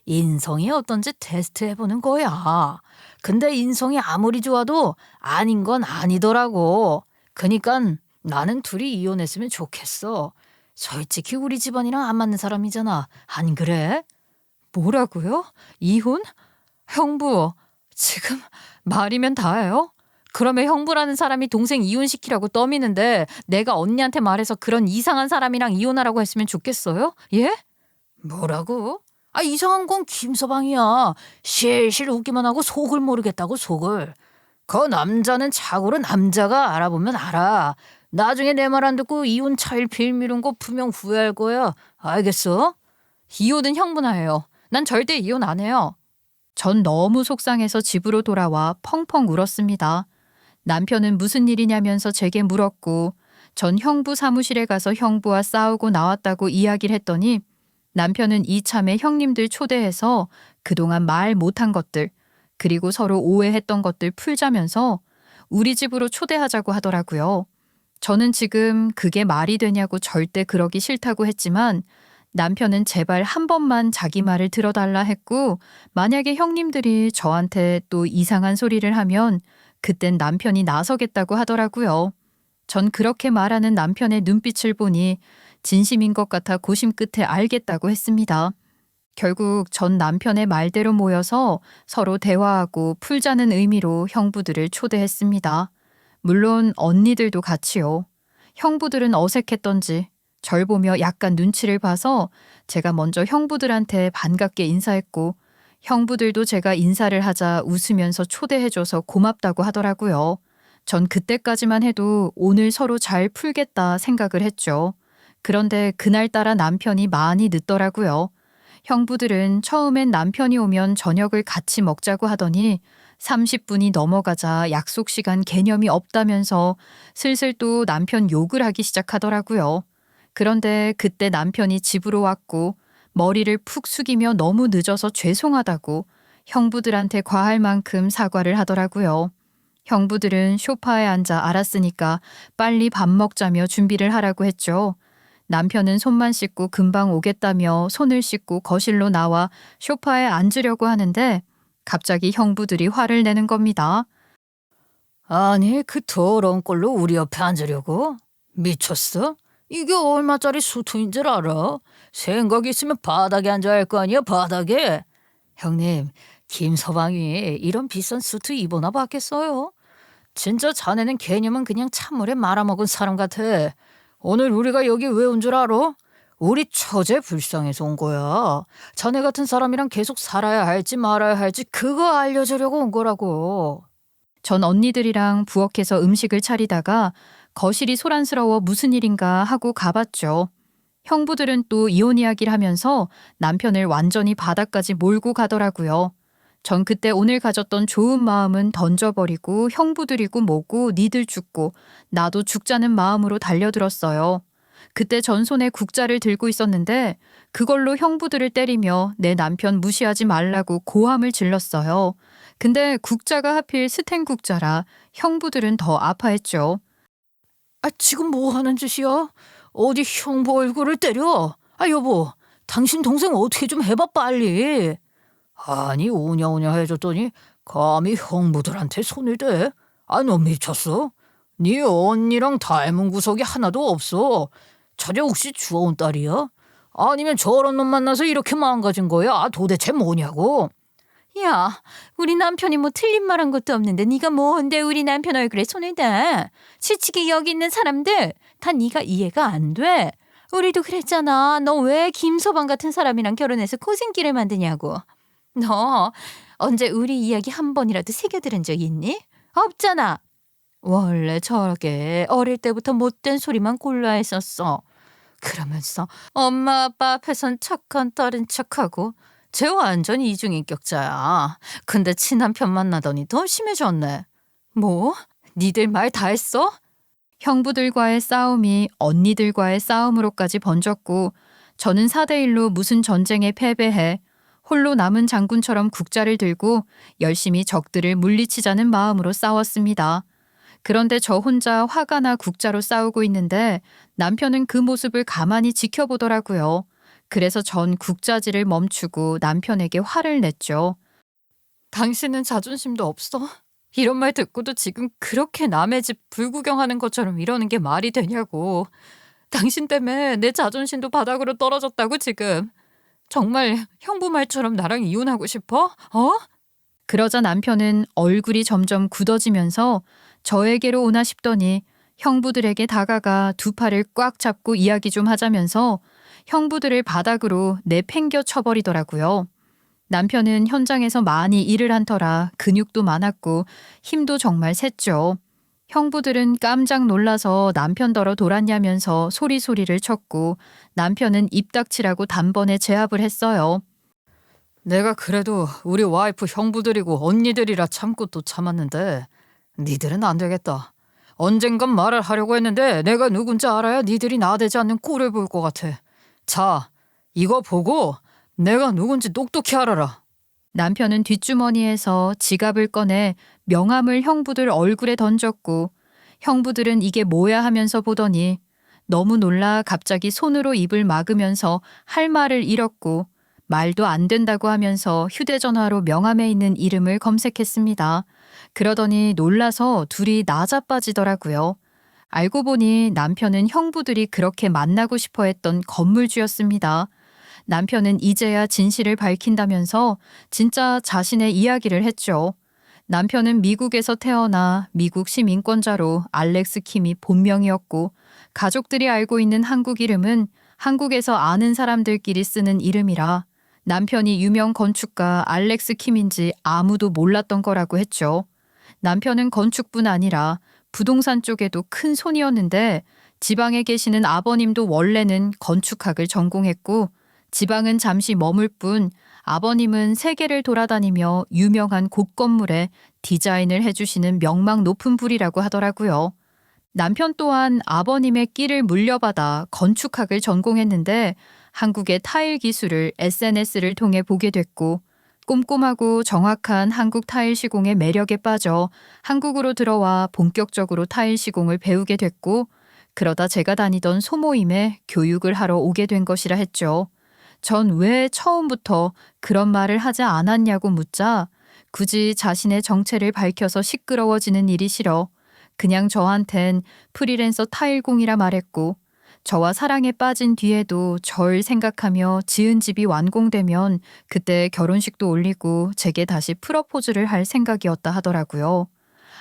인성이 어떤지 테스트해보는 거야. 근데 인성이 아무리 좋아도 아닌 건 아니더라고. 그니깐 나는 둘이 이혼했으면 좋겠어. 솔직히 우리 집안이랑 안 맞는 사람이잖아. 안 그래? 뭐라고요? 이혼? 형부, 지금 말이면 다예요? 그러면 형부라는 사람이 동생 이혼시키라고 떠미는데 내가 언니한테 말해서 그런 이상한 사람이랑 이혼하라고 했으면 좋겠어요? 예? 뭐라고? 아, 이상한 건 김서방이야. 실실 웃기만 하고 속을 모르겠다고 속을. 그 남자는 자고로 남자가 알아보면 알아. 나중에 내 말 안 듣고 이혼 차일피일 미룬 거 분명 후회할 거야. 알겠어? 이혼은 형부나 해요. 난 절대 이혼 안 해요. 전 너무 속상해서 집으로 돌아와 펑펑 울었습니다. 남편은 무슨 일이냐면서 제게 물었고 전 형부 사무실에 가서 형부와 싸우고 나왔다고 이야기를 했더니 남편은 이참에 형님들 초대해서 그동안 말 못한 것들 그리고 서로 오해했던 것들 풀자면서 우리 집으로 초대하자고 하더라고요. 저는 지금 그게 말이 되냐고 절대 그러기 싫다고 했지만 남편은 제발 한 번만 자기 말을 들어달라 했고 만약에 형님들이 저한테 또 이상한 소리를 하면 그땐 남편이 나서겠다고 하더라고요. 전 그렇게 말하는 남편의 눈빛을 보니 진심인 것 같아 고심 끝에 알겠다고 했습니다. 결국 전 남편의 말대로 모여서 서로 대화하고 풀자는 의미로 형부들을 초대했습니다. 물론 언니들도 같이요. 형부들은 어색했던지 절 보며 약간 눈치를 봐서 제가 먼저 형부들한테 반갑게 인사했고 형부들도 제가 인사를 하자 웃으면서 초대해줘서 고맙다고 하더라고요. 전 그때까지만 해도 오늘 서로 잘 풀겠다 생각을 했죠. 그런데 그날따라 남편이 많이 늦더라고요. 형부들은 처음엔 남편이 오면 저녁을 같이 먹자고 하더니 30분이 넘어가자 약속 시간 개념이 없다면서 슬슬 또 남편 욕을 하기 시작하더라고요. 그런데 그때 남편이 집으로 왔고 머리를 푹 숙이며 너무 늦어서 죄송하다고 형부들한테 과할 만큼 사과를 하더라고요. 형부들은 소파에 앉아 알았으니까 빨리 밥 먹자며 준비를 하라고 했죠. 남편은 손만 씻고 금방 오겠다며 손을 씻고 거실로 나와 소파에 앉으려고 하는데 갑자기 형부들이 화를 내는 겁니다. 아니, 그 더러운 꼴로 우리 옆에 앉으려고? 미쳤어? 이게 얼마짜리 수트인 줄 알아? 생각 있으면 바닥에 앉아야 할 거 아니야, 바닥에? 형님, 김서방이 이런 비싼 수트 입어나 봤겠어요? 진짜 자네는 개념은 그냥 찬물에 말아먹은 사람 같아. 오늘 우리가 여기 왜 온 줄 알아? 우리 처제 불쌍해서 온 거야. 자네 같은 사람이랑 계속 살아야 할지 말아야 할지 그거 알려주려고 온 거라고. 전 언니들이랑 부엌에서 음식을 차리다가 거실이 소란스러워 무슨 일인가 하고 가봤죠. 형부들은 또 이혼 이야기를 하면서 남편을 완전히 바닥까지 몰고 가더라고요. 전 그때 오늘 가졌던 좋은 마음은 던져버리고 형부들이고 뭐고 니들 죽고 나도 죽자는 마음으로 달려들었어요. 그때 전 손에 국자를 들고 있었는데 그걸로 형부들을 때리며 내 남편 무시하지 말라고 고함을 질렀어요. 근데 국자가 하필 스텐 국자라 형부들은 더 아파했죠. 지금 뭐 하는 짓이야? 어디 형부 얼굴을 때려? 여보, 당신 동생 어떻게 좀 해봐, 빨리. 아니, 오냐오냐 해줬더니 감히 형부들한테 손을 대? 너 미쳤어? 네 언니랑 닮은 구석이 하나도 없어. 자네 혹시 주워온 딸이야? 아니면 저런 놈 만나서 이렇게 망가진 거야? 도대체 뭐냐고? 야, 우리 남편이 뭐 틀린 말 한 것도 없는데 네가 뭔데 우리 남편 얼굴에 손을 대? 솔직히 여기 있는 사람들 다 네가 이해가 안 돼. 우리도 그랬잖아. 너 왜 김서방 같은 사람이랑 결혼해서 고생길을 만드냐고. 너 언제 우리 이야기 한 번이라도 새겨 들은 적 있니? 없잖아. 원래 저게 어릴 때부터 못된 소리만 골라 했었어. 그러면서 엄마 아빠 앞에선 착한 딸인 척하고 쟤 완전 이중인격자야. 근데 친남편 만나더니 더 심해졌네. 뭐? 니들 말 다 했어? 형부들과의 싸움이 언니들과의 싸움으로까지 번졌고 저는 4대1로 무슨 전쟁에 패배해 홀로 남은 장군처럼 국자를 들고 열심히 적들을 물리치자는 마음으로 싸웠습니다. 그런데 저 혼자 화가 나 국자로 싸우고 있는데 남편은 그 모습을 가만히 지켜보더라고요. 그래서 전 국자질을 멈추고 남편에게 화를 냈죠. 당신은 자존심도 없어? 이런 말 듣고도 지금 그렇게 남의 집 불구경하는 것처럼 이러는 게 말이 되냐고. 당신 때문에 내 자존심도 바닥으로 떨어졌다고 지금. 정말 형부 말처럼 나랑 이혼하고 싶어? 그러자 남편은 얼굴이 점점 굳어지면서 저에게로 오나 싶더니 형부들에게 다가가 두 팔을 꽉 잡고 이야기 좀 하자면서 형부들을 바닥으로 내팽겨 쳐버리더라고요. 남편은 현장에서 많이 일을 한 터라 근육도 많았고 힘도 정말 셌죠. 형부들은 깜짝 놀라서 남편더러 돌았냐면서 소리소리를 쳤고 남편은 입 닥치라고 단번에 제압을 했어요. 내가 그래도 우리 와이프 형부들이고 언니들이라 참고 또 참았는데 니들은 안 되겠다. 언젠간 말을 하려고 했는데 내가 누군지 알아야 니들이 나대지 않는 꼴을 볼 것 같아. 자, 이거 보고 내가 누군지 똑똑히 알아라. 남편은 뒷주머니에서 지갑을 꺼내 명함을 형부들 얼굴에 던졌고 형부들은 이게 뭐야 하면서 보더니 너무 놀라 갑자기 손으로 입을 막으면서 할 말을 잃었고 말도 안 된다고 하면서 휴대전화로 명함에 있는 이름을 검색했습니다. 그러더니 놀라서 둘이 나자빠지더라고요. 알고 보니 남편은 형부들이 그렇게 만나고 싶어 했던 건물주였습니다. 남편은 이제야 진실을 밝힌다면서 진짜 자신의 이야기를 했죠. 남편은 미국에서 태어나 미국 시민권자로 알렉스 킴이 본명이었고 가족들이 알고 있는 한국 이름은 한국에서 아는 사람들끼리 쓰는 이름이라 남편이 유명 건축가 알렉스 킴인지 아무도 몰랐던 거라고 했죠. 남편은 건축뿐 아니라 부동산 쪽에도 큰 손이었는데 지방에 계시는 아버님도 원래는 건축학을 전공했고 지방은 잠시 머물 뿐 아버님은 세계를 돌아다니며 유명한 곳건물에 디자인을 해주시는 명망 높은 분이라고 하더라고요. 남편 또한 아버님의 끼를 물려받아 건축학을 전공했는데 한국의 타일 기술을 SNS를 통해 보게 됐고 꼼꼼하고 정확한 한국 타일 시공의 매력에 빠져 한국으로 들어와 본격적으로 타일 시공을 배우게 됐고, 그러다 제가 다니던 소모임에 교육을 하러 오게 된 것이라 했죠. 전 왜 처음부터 그런 말을 하지 않았냐고 묻자 굳이 자신의 정체를 밝혀서 시끄러워지는 일이 싫어 그냥 저한텐 프리랜서 타일공이라 말했고, 저와 사랑에 빠진 뒤에도 절 생각하며 지은 집이 완공되면 그때 결혼식도 올리고 제게 다시 프러포즈를 할 생각이었다 하더라고요.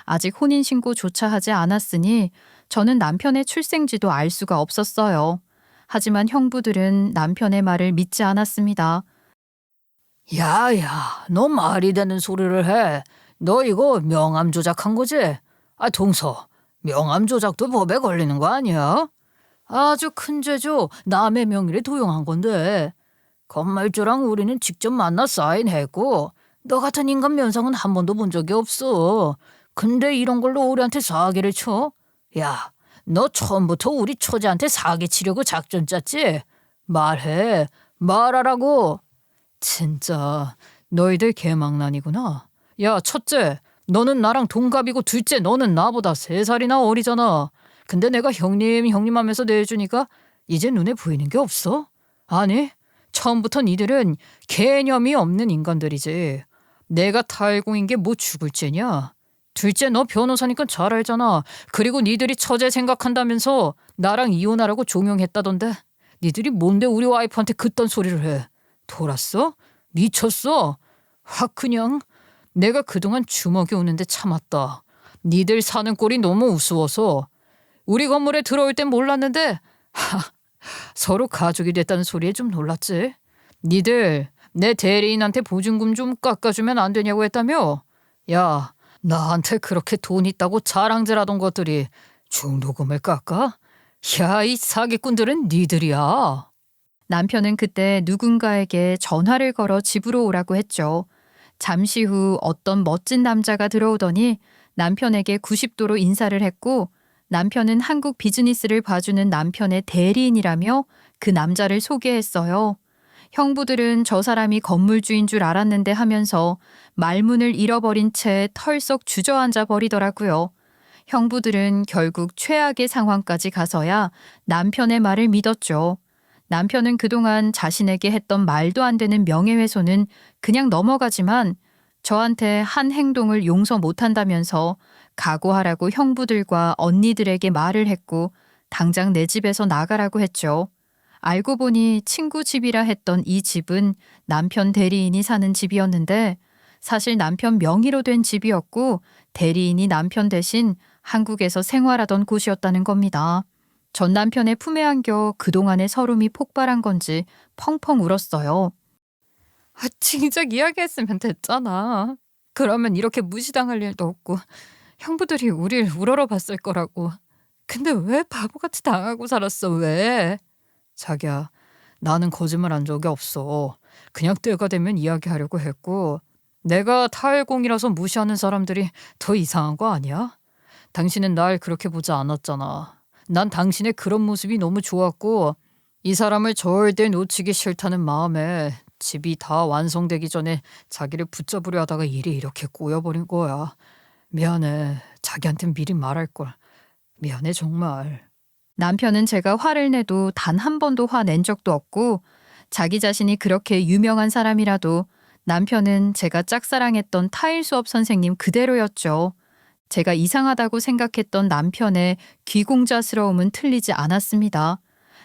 아직 혼인신고조차 하지 않았으니 저는 남편의 출생지도 알 수가 없었어요. 하지만 형부들은 남편의 말을 믿지 않았습니다. 야야, 너 말이 되는 소리를 해. 너 이거 명함 조작한 거지? 아, 동서, 명함 조작도 법에 걸리는 거 아니야? 아주 큰 죄죠. 남의 명의를 도용한 건데. 건물주랑 우리는 직접 만나 사인했고 너 같은 인간 면상은 한 번도 본 적이 없어. 근데 이런 걸로 우리한테 사기를 쳐? 야, 너 처음부터 우리 처제한테 사기 치려고 작전 짰지? 말해, 말하라고. 진짜 너희들 개망난이구나. 야, 첫째, 너는 나랑 동갑이고 둘째, 너는 나보다 3살이나 어리잖아. 근데 내가 형님 형님 하면서 내주니까 이제 눈에 보이는 게 없어? 아니, 처음부터 니들은 개념이 없는 인간들이지. 내가 탈공인 게 뭐 죽을 죄냐? 둘째, 너 변호사니까 잘 알잖아. 그리고 니들이 처제 생각한다면서 나랑 이혼하라고 종용했다던데. 니들이 뭔데 우리 와이프한테 그딴 소리를 해? 돌았어? 미쳤어? 확 그냥. 내가 그동안 주먹이 오는데 참았다. 니들 사는 꼴이 너무 우스워서. 우리 건물에 들어올 땐 몰랐는데 서로 가족이 됐다는 소리에 좀 놀랐지. 니들 내 대리인한테 보증금 좀 깎아주면 안 되냐고 했다며? 야, 나한테 그렇게 돈 있다고 자랑질하던 것들이 중도금을 깎아? 야, 이 사기꾼들은 니들이야. 남편은 그때 누군가에게 전화를 걸어 집으로 오라고 했죠. 잠시 후 어떤 멋진 남자가 들어오더니 남편에게 90도로 인사를 했고, 남편은 한국 비즈니스를 봐주는 남편의 대리인이라며 그 남자를 소개했어요. 형부들은 저 사람이 건물주인 줄 알았는데 하면서 말문을 잃어버린 채 털썩 주저앉아 버리더라고요. 형부들은 결국 최악의 상황까지 가서야 남편의 말을 믿었죠. 남편은 그동안 자신에게 했던 말도 안 되는 명예훼손은 그냥 넘어가지만 저한테 한 행동을 용서 못한다면서 각오하라고 형부들과 언니들에게 말을 했고 당장 내 집에서 나가라고 했죠. 알고 보니 친구 집이라 했던 이 집은 남편 대리인이 사는 집이었는데 사실 남편 명의로 된 집이었고 대리인이 남편 대신 한국에서 생활하던 곳이었다는 겁니다. 전 남편의 품에 안겨 그동안의 서름이 폭발한 건지 펑펑 울었어요. 아, 진작 이야기했으면 됐잖아. 그러면 이렇게 무시당할 일도 없고 형부들이 우릴 우러러봤을 거라고. 근데 왜 바보같이 당하고 살았어, 왜? 자기야, 나는 거짓말 한 적이 없어. 그냥 때가 되면 이야기하려고 했고, 내가 타일공이라서 무시하는 사람들이 더 이상한 거 아니야? 당신은 날 그렇게 보지 않았잖아. 난 당신의 그런 모습이 너무 좋았고 이 사람을 절대 놓치기 싫다는 마음에 집이 다 완성되기 전에 자기를 붙잡으려 하다가 일이 이렇게 꼬여버린 거야. 미안해. 자기한텐 미리 말할걸. 미안해 정말. 남편은 제가 화를 내도 단 한 번도 화낸 적도 없고 자기 자신이 그렇게 유명한 사람이라도 남편은 제가 짝사랑했던 타일 수업 선생님 그대로였죠. 제가 이상하다고 생각했던 남편의 귀공자스러움은 틀리지 않았습니다.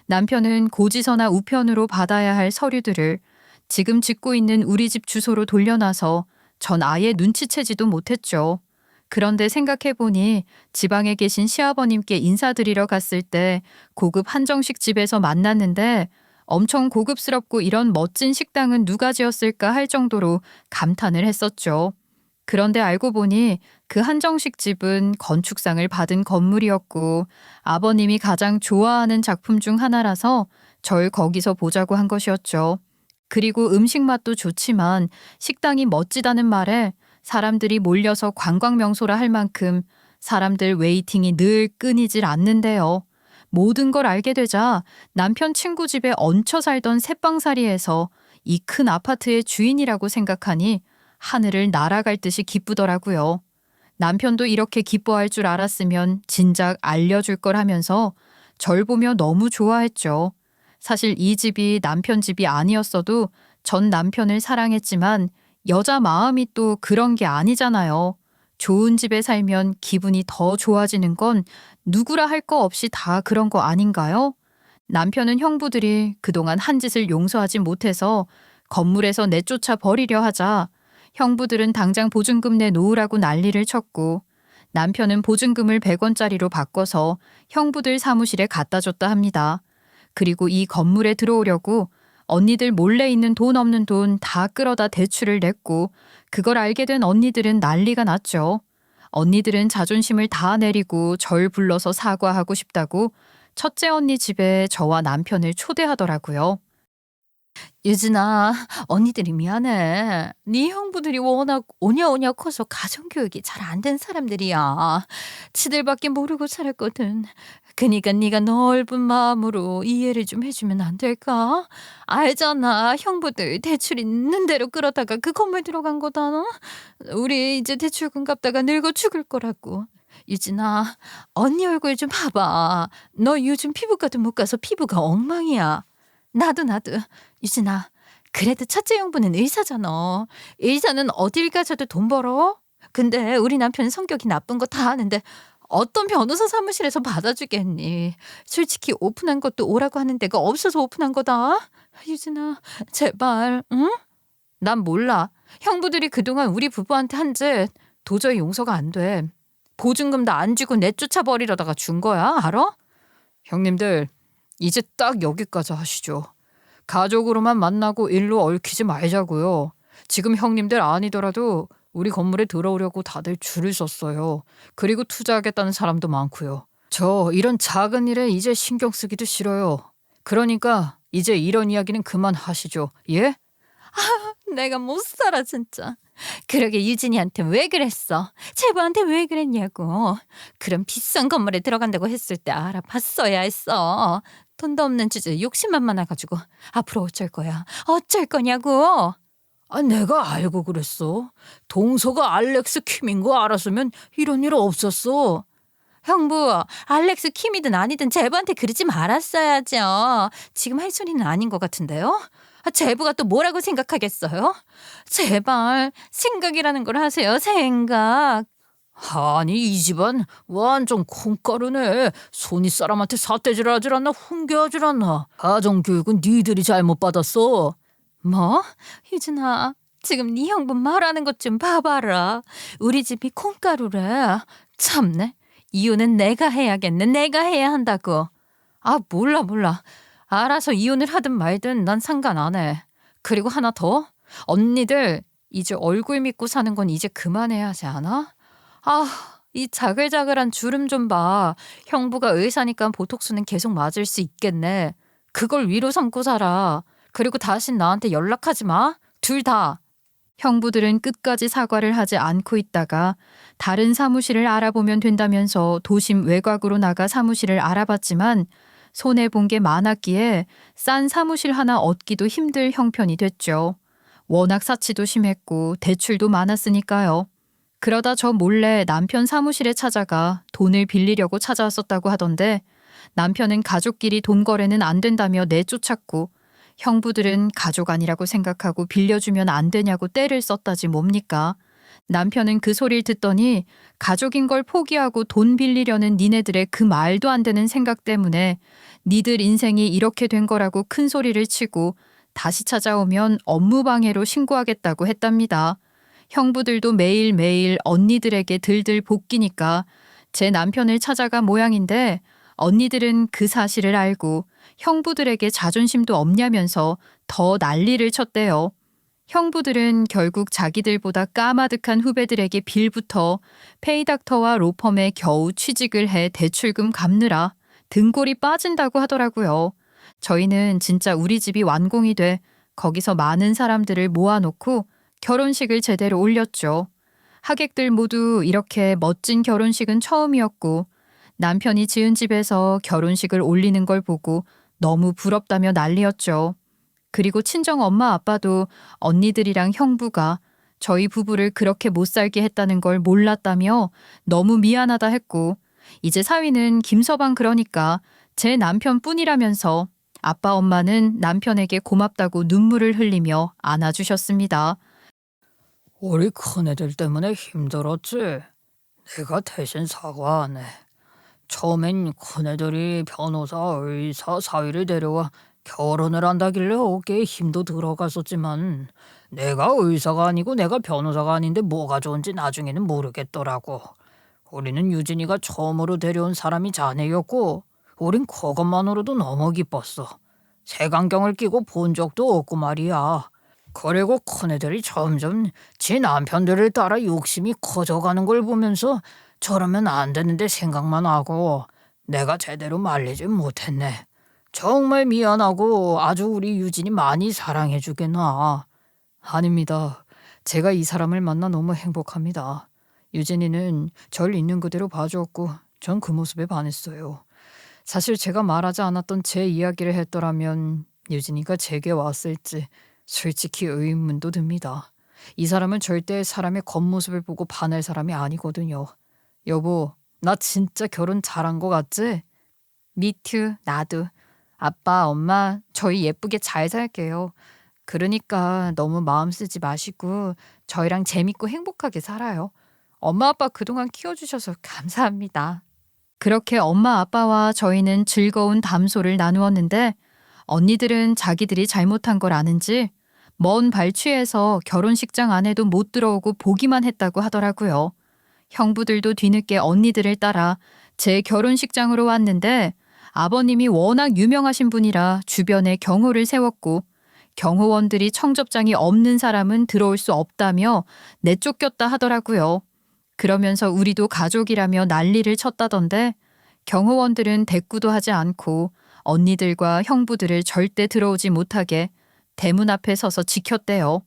남편은 고지서나 우편으로 받아야 할 서류들을 지금 짓고 있는 우리 집 주소로 돌려놔서 전 아예 눈치채지도 못했죠. 그런데 생각해보니 지방에 계신 시아버님께 인사드리러 갔을 때 고급 한정식 집에서 만났는데 엄청 고급스럽고 이런 멋진 식당은 누가 지었을까 할 정도로 감탄을 했었죠. 그런데 알고 보니 그 한정식 집은 건축상을 받은 건물이었고 아버님이 가장 좋아하는 작품 중 하나라서 절 거기서 보자고 한 것이었죠. 그리고 음식 맛도 좋지만 식당이 멋지다는 말에 사람들이 몰려서 관광 명소라 할 만큼 사람들 웨이팅이 늘 끊이질 않는데요. 모든 걸 알게 되자 남편 친구 집에 얹혀 살던 새방사리에서 이 큰 아파트의 주인이라고 생각하니 하늘을 날아갈 듯이 기쁘더라고요. 남편도 이렇게 기뻐할 줄 알았으면 진작 알려줄 걸 하면서 절 보며 너무 좋아했죠. 사실 이 집이 남편 집이 아니었어도 전 남편을 사랑했지만 여자 마음이 또 그런 게 아니잖아요. 좋은 집에 살면 기분이 더 좋아지는 건 누구라 할 거 없이 다 그런 거 아닌가요? 남편은 형부들이 그동안 한 짓을 용서하지 못해서 건물에서 내쫓아 버리려 하자 형부들은 당장 보증금 내놓으라고 난리를 쳤고 남편은 보증금을 100원짜리로 바꿔서 형부들 사무실에 갖다 줬다 합니다. 그리고 이 건물에 들어오려고 언니들 몰래 있는 돈 없는 돈 다 끌어다 대출을 냈고 그걸 알게 된 언니들은 난리가 났죠. 언니들은 자존심을 다 내리고 절 불러서 사과하고 싶다고 첫째 언니 집에 저와 남편을 초대하더라고요. 유진아, 언니들이 미안해. 네 형부들이 워낙 오냐오냐 커서 가정교육이 잘 안 된 사람들이야. 지들밖에 모르고 살았거든. 그니까 네가 넓은 마음으로 이해를 좀 해주면 안 될까? 알잖아, 형부들 대출 있는 대로 끌어다가 그 건물 들어간 거다. 우리 이제 대출금 갚다가 늙어 죽을 거라고. 유진아, 언니 얼굴 좀 봐봐. 너 요즘 피부과도 못 가서 피부가 엉망이야. 나도. 유진아, 그래도 첫째 형부는 의사잖아. 의사는 어딜 가서도 돈 벌어? 근데 우리 남편 성격이 나쁜 거 다 아는데 어떤 변호사 사무실에서 받아주겠니? 솔직히 오픈한 것도 오라고 하는 데가 없어서 오픈한 거다. 유진아, 제발, 응? 난 몰라. 형부들이 그동안 우리 부부한테 한 짓 도저히 용서가 안 돼. 보증금도 안 주고 내쫓아 버리려다가 준 거야, 알아? 형님들, 이제 딱 여기까지 하시죠. 가족으로만 만나고 일로 얽히지 말자고요. 지금 형님들 아니더라도 우리 건물에 들어오려고 다들 줄을 섰어요. 그리고 투자하겠다는 사람도 많고요. 저 이런 작은 일에 이제 신경 쓰기도 싫어요. 그러니까 이제 이런 이야기는 그만하시죠. 예? 내가 못 살아 진짜. 그러게 유진이한테 왜 그랬어? 제부한테 왜 그랬냐고. 그럼 비싼 건물에 들어간다고 했을 때 알아봤어야 했어. 돈도 없는 주제 욕심만 많아가지고 앞으로 어쩔 거야? 어쩔 거냐고. 아, 내가 알고 그랬어. 동서가 알렉스 킴인 거 알았으면 이런 일 없었어. 형부, 알렉스 킴이든 아니든 제부한테 그러지 말았어야죠. 지금 할 소리는 아닌 것 같은데요? 제부가 또 뭐라고 생각하겠어요? 제발 생각이라는 걸 하세요. 생각. 아니, 이 집안 완전 콩가루네. 손이 사람한테 삿대질 하질 않나 훈계하질 않나. 가정교육은 니들이 잘못 받았어. 뭐? 유진아, 지금 네 형부 말하는 것 좀 봐봐라. 우리 집이 콩가루래. 참네. 이혼은 내가 해야겠네. 내가 해야 한다고. 아, 몰라. 알아서 이혼을 하든 말든 난 상관 안 해. 그리고 하나 더. 언니들 이제 얼굴 믿고 사는 건 이제 그만해야 하지 않아? 아, 이 자글자글한 주름 좀 봐. 형부가 의사니까 보톡스는 계속 맞을 수 있겠네. 그걸 위로 삼고 살아. 그리고 다신 나한테 연락하지 마. 둘 다. 형부들은 끝까지 사과를 하지 않고 있다가 다른 사무실을 알아보면 된다면서 도심 외곽으로 나가 사무실을 알아봤지만 손해본 게 많았기에 싼 사무실 하나 얻기도 힘들 형편이 됐죠. 워낙 사치도 심했고 대출도 많았으니까요. 그러다 저 몰래 남편 사무실에 찾아가 돈을 빌리려고 찾아왔었다고 하던데 남편은 가족끼리 돈 거래는 안 된다며 내쫓았고 형부들은 가족 아니라고 생각하고 빌려주면 안 되냐고 떼를 썼다지 뭡니까? 남편은 그 소리를 듣더니 가족인 걸 포기하고 돈 빌리려는 니네들의 그 말도 안 되는 생각 때문에 니들 인생이 이렇게 된 거라고 큰 소리를 치고 다시 찾아오면 업무방해로 신고하겠다고 했답니다. 형부들도 매일매일 언니들에게 들들 볶이니까 제 남편을 찾아간 모양인데 언니들은 그 사실을 알고 형부들에게 자존심도 없냐면서 더 난리를 쳤대요. 형부들은 결국 자기들보다 까마득한 후배들에게 빌부터 페이닥터와 로펌에 겨우 취직을 해 대출금 갚느라 등골이 빠진다고 하더라고요. 저희는 진짜 우리 집이 완공이 돼 거기서 많은 사람들을 모아놓고 결혼식을 제대로 올렸죠. 하객들 모두 이렇게 멋진 결혼식은 처음이었고 남편이 지은 집에서 결혼식을 올리는 걸 보고 너무 부럽다며 난리였죠. 그리고 친정 엄마 아빠도 언니들이랑 형부가 저희 부부를 그렇게 못 살게 했다는 걸 몰랐다며 너무 미안하다 했고, 이제 사위는 김서방 그러니까 제 남편뿐이라면서 아빠 엄마는 남편에게 고맙다고 눈물을 흘리며 안아주셨습니다. 우리 큰애들 때문에 힘들었지. 내가 대신 사과하네. 처음엔 큰애들이 변호사, 의사, 사위를 데려와 결혼을 한다길래 어깨에 힘도 들어갔었지만 내가 의사가 아니고 내가 변호사가 아닌데 뭐가 좋은지 나중에는 모르겠더라고. 우리는 유진이가 처음으로 데려온 사람이 자네였고 우린 그것만으로도 너무 기뻤어. 색안경을 끼고 본 적도 없고 말이야. 그리고 큰애들이 점점 지 남편들을 따라 욕심이 커져가는 걸 보면서 저러면 안 되는데 생각만 하고 내가 제대로 말리지 못했네. 정말 미안하고 아주 우리 유진이 많이 사랑해 주겠나. 아닙니다. 제가 이 사람을 만나 너무 행복합니다. 유진이는 절 있는 그대로 봐주었고 전 그 모습에 반했어요. 사실 제가 말하지 않았던 제 이야기를 했더라면 유진이가 제게 왔을지 솔직히 의문도 듭니다. 이 사람은 절대 사람의 겉모습을 보고 반할 사람이 아니거든요. 여보, 나 진짜 결혼 잘한 거 같지? 미투, 나도. 아빠, 엄마, 저희 예쁘게 잘 살게요. 그러니까 너무 마음 쓰지 마시고 저희랑 재밌고 행복하게 살아요. 엄마 아빠 그동안 키워주셔서 감사합니다. 그렇게 엄마 아빠와 저희는 즐거운 담소를 나누었는데 언니들은 자기들이 잘못한 걸 아는지 먼 발취해서 결혼식장 안에도 못 들어오고 보기만 했다고 하더라고요. 형부들도 뒤늦게 언니들을 따라 제 결혼식장으로 왔는데 아버님이 워낙 유명하신 분이라 주변에 경호를 세웠고 경호원들이 청접장이 없는 사람은 들어올 수 없다며 내쫓겼다 하더라고요. 그러면서 우리도 가족이라며 난리를 쳤다던데 경호원들은 대꾸도 하지 않고 언니들과 형부들을 절대 들어오지 못하게 대문 앞에 서서 지켰대요.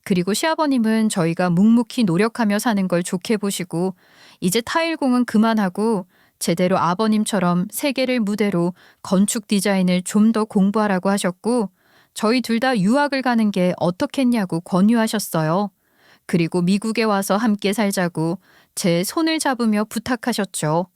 그리고 시아버님은 저희가 묵묵히 노력하며 사는 걸 좋게 보시고 이제 타일공은 그만하고 제대로 아버님처럼 세계를 무대로 건축 디자인을 좀 더 공부하라고 하셨고 저희 둘 다 유학을 가는 게 어떻겠냐고 권유하셨어요. 그리고 미국에 와서 함께 살자고 제 손을 잡으며 부탁하셨죠.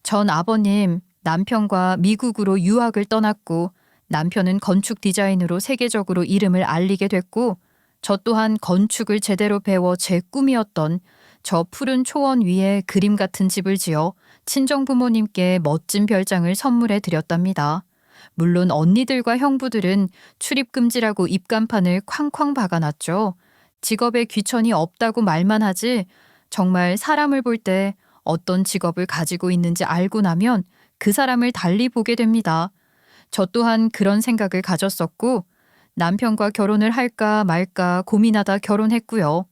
전 아버님, 남편과 미국으로 유학을 떠났고 남편은 건축 디자인으로 세계적으로 이름을 알리게 됐고 저 또한 건축을 제대로 배워 제 꿈이었던 저 푸른 초원 위에 그림 같은 집을 지어 친정부모님께 멋진 별장을 선물해 드렸답니다. 물론 언니들과 형부들은 출입금지라고 입간판을 쾅쾅 박아놨죠. 직업에 귀천이 없다고 말만 하지 정말 사람을 볼 때 어떤 직업을 가지고 있는지 알고 나면 그 사람을 달리 보게 됩니다. 저 또한 그런 생각을 가졌었고 남편과 결혼을 할까 말까 고민하다 결혼했고요.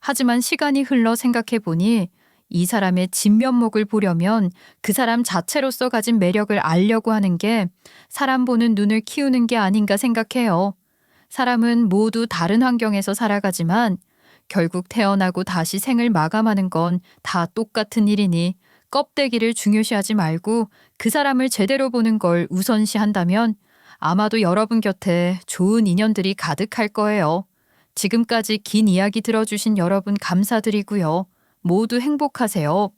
하지만 시간이 흘러 생각해 보니 이 사람의 진면목을 보려면 그 사람 자체로서 가진 매력을 알려고 하는 게 사람 보는 눈을 키우는 게 아닌가 생각해요. 사람은 모두 다른 환경에서 살아가지만 결국 태어나고 다시 생을 마감하는 건 다 똑같은 일이니 껍데기를 중요시하지 말고 그 사람을 제대로 보는 걸 우선시한다면 아마도 여러분 곁에 좋은 인연들이 가득할 거예요. 지금까지 긴 이야기 들어주신 여러분 감사드리고요. 모두 행복하세요.